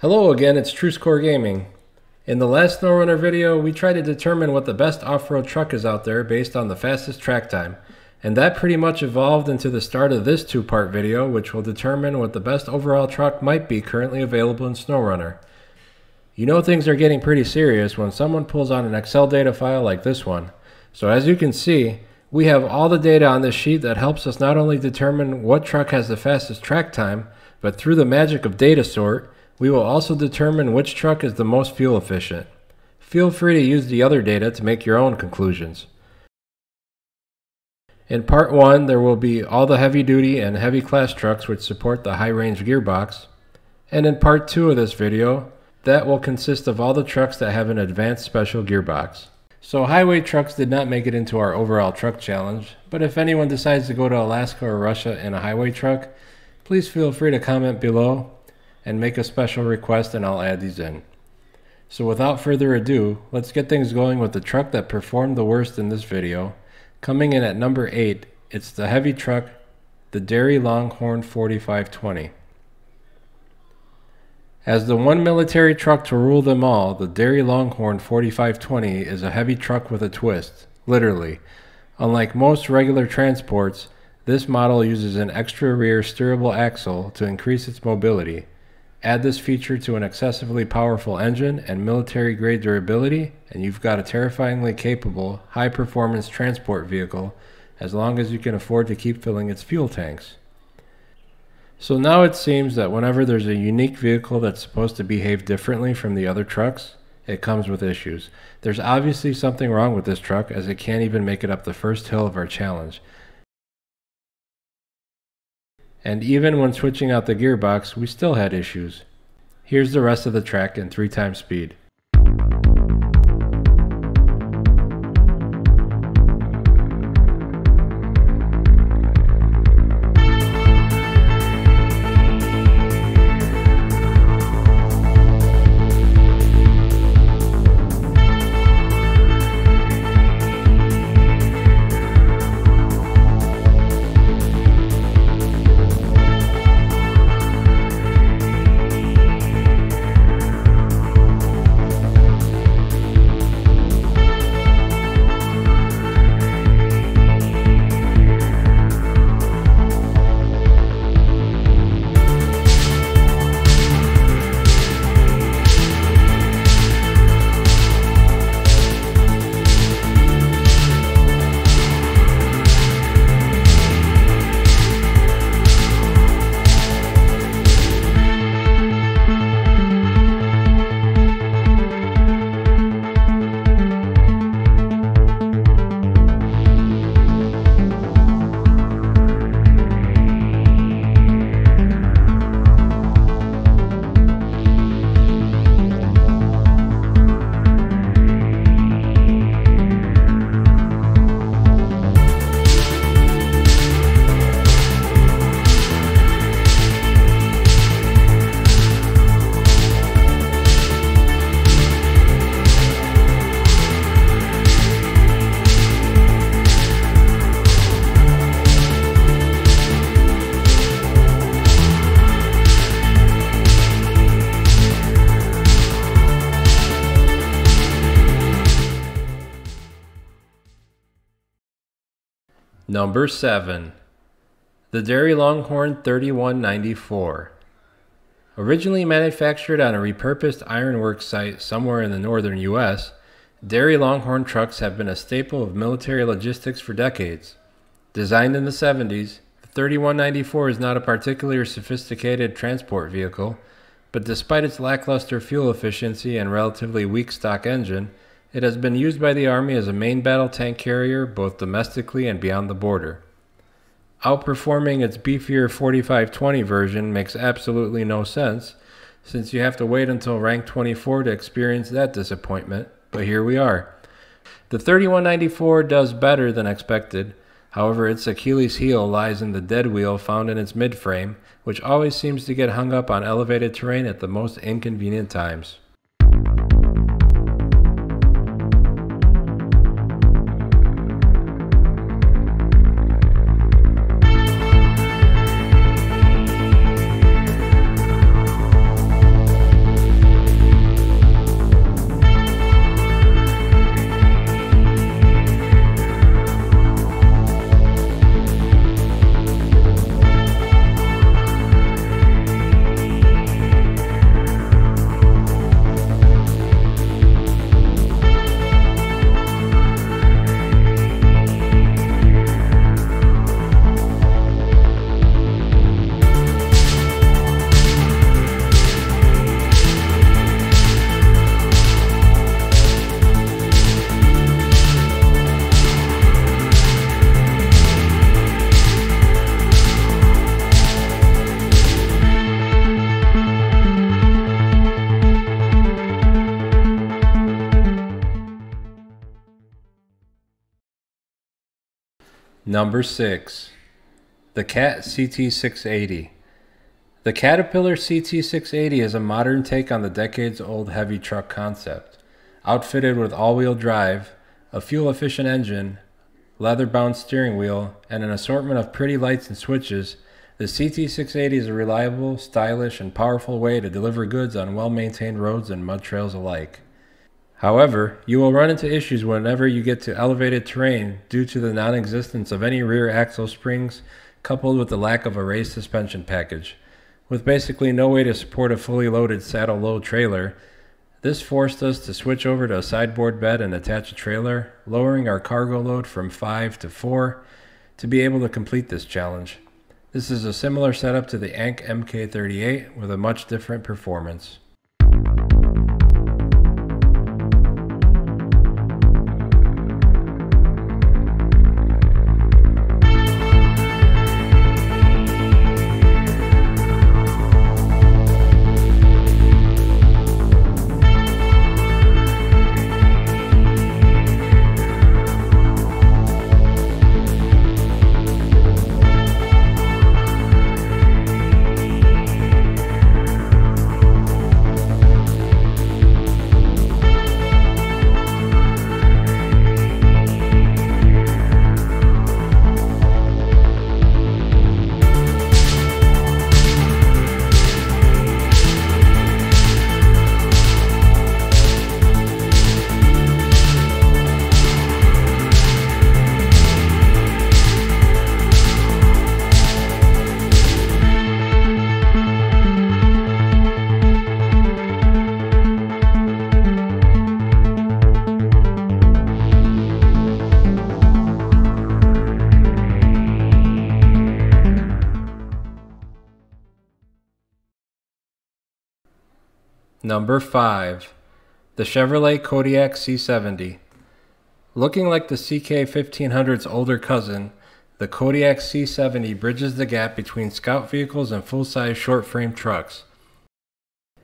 Hello again, it's TrueScore Gaming. In the last SnowRunner video, we tried to determine what the best off-road truck is out there based on the fastest track time. And that pretty much evolved into the start of this two-part video, which will determine what the best overall truck might be currently available in SnowRunner. You know things are getting pretty serious when someone pulls on an Excel data file like this one. So as you can see, we have all the data on this sheet that helps us not only determine what truck has the fastest track time, but through the magic of data sort, we will also determine which truck is the most fuel efficient. Feel free to use the other data to make your own conclusions. In part 1, there will be all the heavy duty and heavy class trucks which support the high range gearbox. And in part 2 of this video, that will consist of all the trucks that have an advanced special gearbox. So highway trucks did not make it into our overall truck challenge, but if anyone decides to go to Alaska or Russia in a highway truck, please feel free to comment below and make a special request and I'll add these in. So without further ado, let's get things going with the truck that performed the worst in this video. Coming in at number 8, it's the heavy truck, the Derry Longhorn 4520. As the one military truck to rule them all, the Derry Longhorn 4520 is a heavy truck with a twist, literally. Unlike most regular transports, this model uses an extra rear steerable axle to increase its mobility. Add this feature to an excessively powerful engine and military-grade durability, and you've got a terrifyingly capable, high-performance transport vehicle, as long as you can afford to keep filling its fuel tanks. So now it seems that whenever there's a unique vehicle that's supposed to behave differently from the other trucks, it comes with issues. There's obviously something wrong with this truck, as it can't even make it up the first hill of our challenge. And even when switching out the gearbox, we still had issues. Here's the rest of the track in 3 times speed. Number 7. The Derry Longhorn 3194. Originally manufactured on a repurposed ironworks site somewhere in the northern US, Derry Longhorn trucks have been a staple of military logistics for decades. Designed in the 70s, the 3194 is not a particularly sophisticated transport vehicle, but despite its lackluster fuel efficiency and relatively weak stock engine, it has been used by the Army as a main battle tank carrier both domestically and beyond the border. Outperforming its beefier 4520 version makes absolutely no sense, since you have to wait until rank 24 to experience that disappointment, but here we are. The 3194 does better than expected, however its Achilles heel lies in the dead wheel found in its midframe, which always seems to get hung up on elevated terrain at the most inconvenient times. Number 6. The CAT CT680. The Caterpillar CT680 is a modern take on the decades-old heavy truck concept. Outfitted with all-wheel drive, a fuel-efficient engine, leather-bound steering wheel, and an assortment of pretty lights and switches, the CT680 is a reliable, stylish, and powerful way to deliver goods on well-maintained roads and mud trails alike. However, you will run into issues whenever you get to elevated terrain due to the non-existence of any rear axle springs, coupled with the lack of a raised suspension package. With basically no way to support a fully loaded saddle-load trailer, this forced us to switch over to a sideboard bed and attach a trailer, lowering our cargo load from 5 to 4 to be able to complete this challenge. This is a similar setup to the Ank MK38 with a much different performance. Number 5. The Chevrolet Kodiak C70. Looking like the CK1500's older cousin, the Kodiak C70 bridges the gap between scout vehicles and full-size short-frame trucks.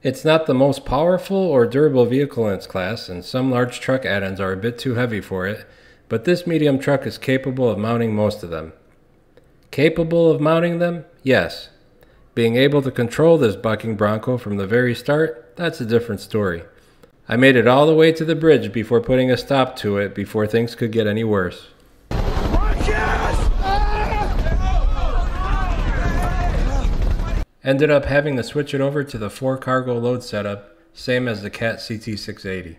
It's not the most powerful or durable vehicle in its class, and some large truck add-ons are a bit too heavy for it, but this medium truck is capable of mounting most of them. Capable of mounting them? Yes. Being able to control this bucking bronco from the very start, that's a different story. I made it all the way to the bridge before putting a stop to it before things could get any worse. Ended up having to switch it over to the 4 cargo load setup, same as the CAT CT680.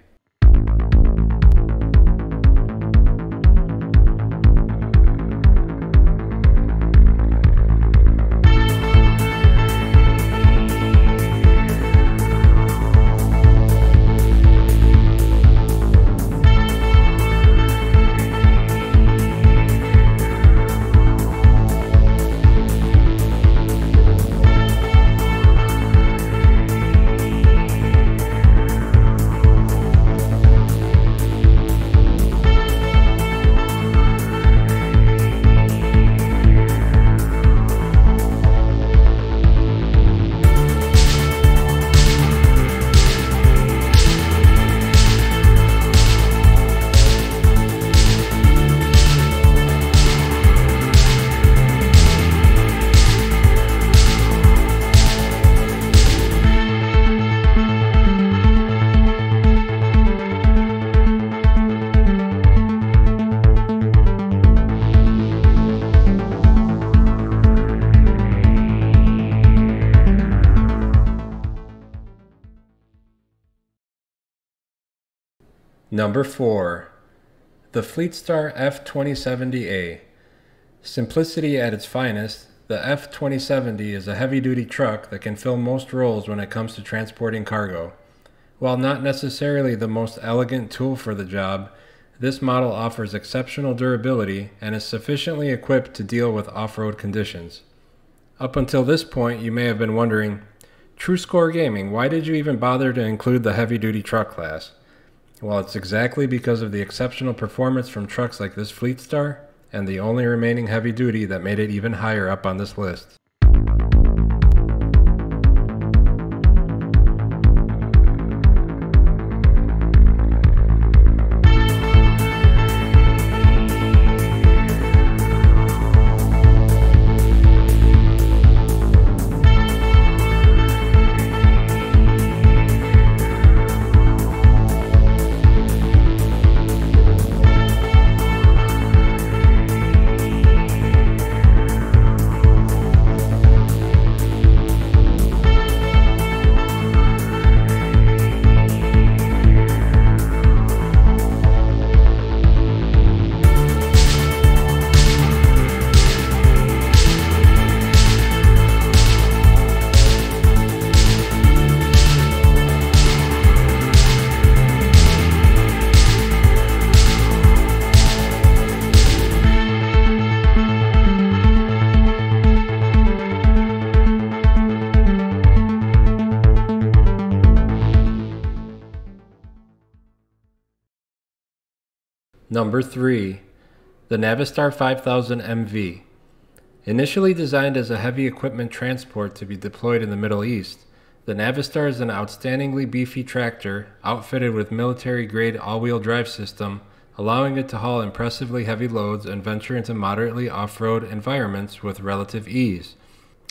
Number 4. The Fleetstar F2070A. Simplicity at its finest, the F2070 is a heavy-duty truck that can fill most roles when it comes to transporting cargo. While not necessarily the most elegant tool for the job, this model offers exceptional durability and is sufficiently equipped to deal with off-road conditions. Up until this point, you may have been wondering, TrueScore Gaming, why did you even bother to include the heavy-duty truck class? Well, it's exactly because of the exceptional performance from trucks like this Fleetstar, and the only remaining heavy duty that made it even higher up on this list. Number 3. The Navistar 5000 MV. Initially designed as a heavy equipment transport to be deployed in the Middle East, the Navistar is an outstandingly beefy tractor outfitted with military-grade all-wheel drive system, allowing it to haul impressively heavy loads and venture into moderately off-road environments with relative ease.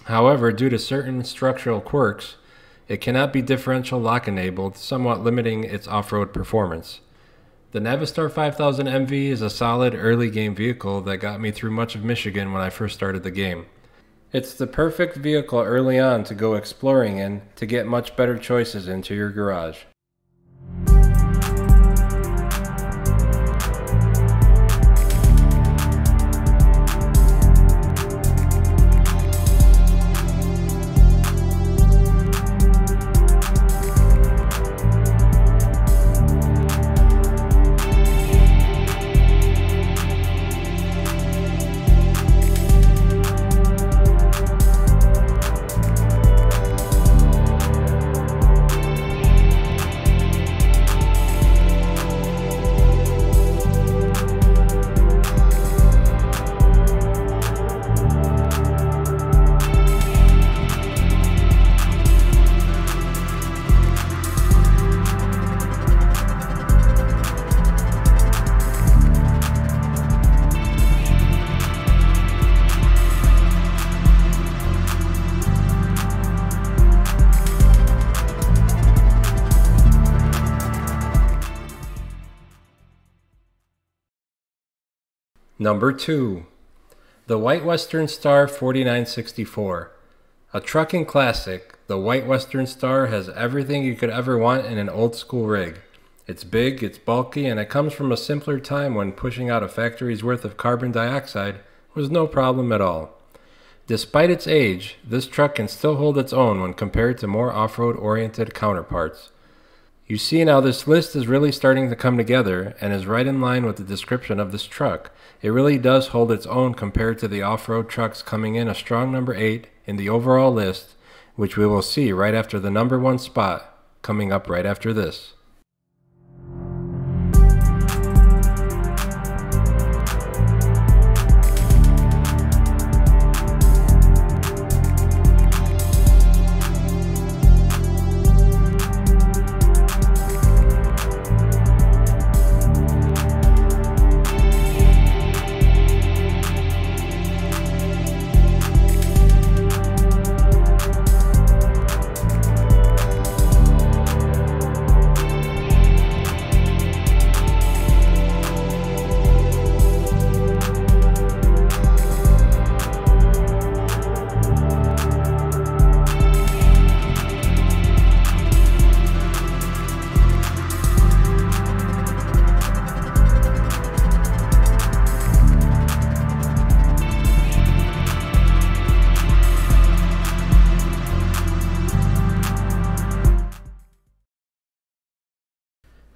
However, due to certain structural quirks, it cannot be differential lock enabled, somewhat limiting its off-road performance. The Navistar 5000 MV is a solid early game vehicle that got me through much of Michigan when I first started the game. It's the perfect vehicle early on to go exploring in to get much better choices into your garage. Number 2. The White Western Star 4964. A trucking classic, the White Western Star has everything you could ever want in an old school rig. It's big, it's bulky, and it comes from a simpler time when pushing out a factory's worth of carbon dioxide was no problem at all. Despite its age, this truck can still hold its own when compared to more off-road oriented counterparts. You see now this list is really starting to come together and is right in line with the description of this truck. It really does hold its own compared to the off-road trucks, coming in a strong number 8 in the overall list, which we will see right after the number 1 spot, coming up right after this.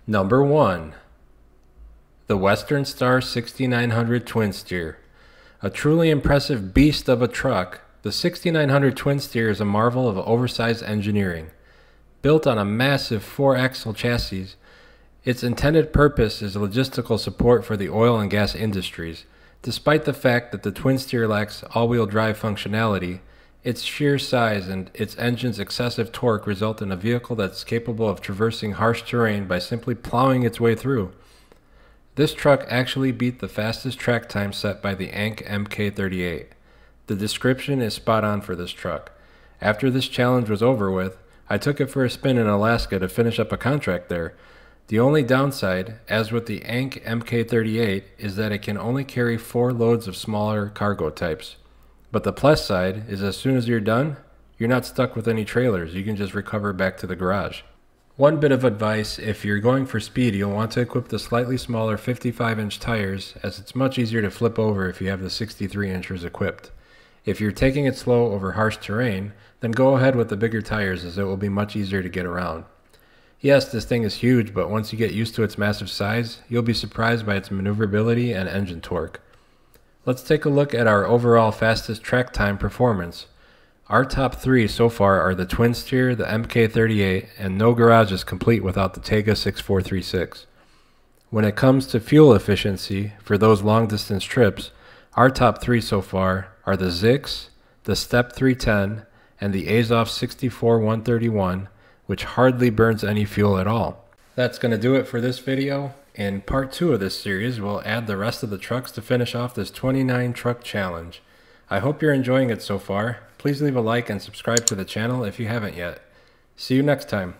Number 1. The Western Star 6900 Twin Steer. A truly impressive beast of a truck, the 6900 Twin Steer is a marvel of oversized engineering. Built on a massive 4-axle chassis, its intended purpose is logistical support for the oil and gas industries. Despite the fact that the Twin Steer lacks all-wheel drive functionality, its sheer size and its engine's excessive torque result in a vehicle that's capable of traversing harsh terrain by simply plowing its way through. This truck actually beat the fastest track time set by the ANK MK38. The description is spot on for this truck. After this challenge was over with, I took it for a spin in Alaska to finish up a contract there. The only downside, as with the ANK MK38, is that it can only carry 4 loads of smaller cargo types. But the plus side is as soon as you're done, you're not stuck with any trailers. You can just recover back to the garage. One bit of advice: if you're going for speed, you'll want to equip the slightly smaller 55-inch tires, as it's much easier to flip over if you have the 63 inchers equipped. If you're taking it slow over harsh terrain, then go ahead with the bigger tires, as it will be much easier to get around. Yes, this thing is huge, but once you get used to its massive size, you'll be surprised by its maneuverability and engine torque. Let's take a look at our overall fastest track time performance. Our top 3 so far are the Twin Steer, the MK38, and no garage is complete without the Tega 6436. When it comes to fuel efficiency for those long distance trips, our top 3 so far are the Zix, the Step 310, and the Azov 64-131, which hardly burns any fuel at all. That's going to do it for this video. In part 2 of this series, we'll add the rest of the trucks to finish off this 29 truck challenge. I hope you're enjoying it so far. Please leave a like and subscribe to the channel if you haven't yet. See you next time.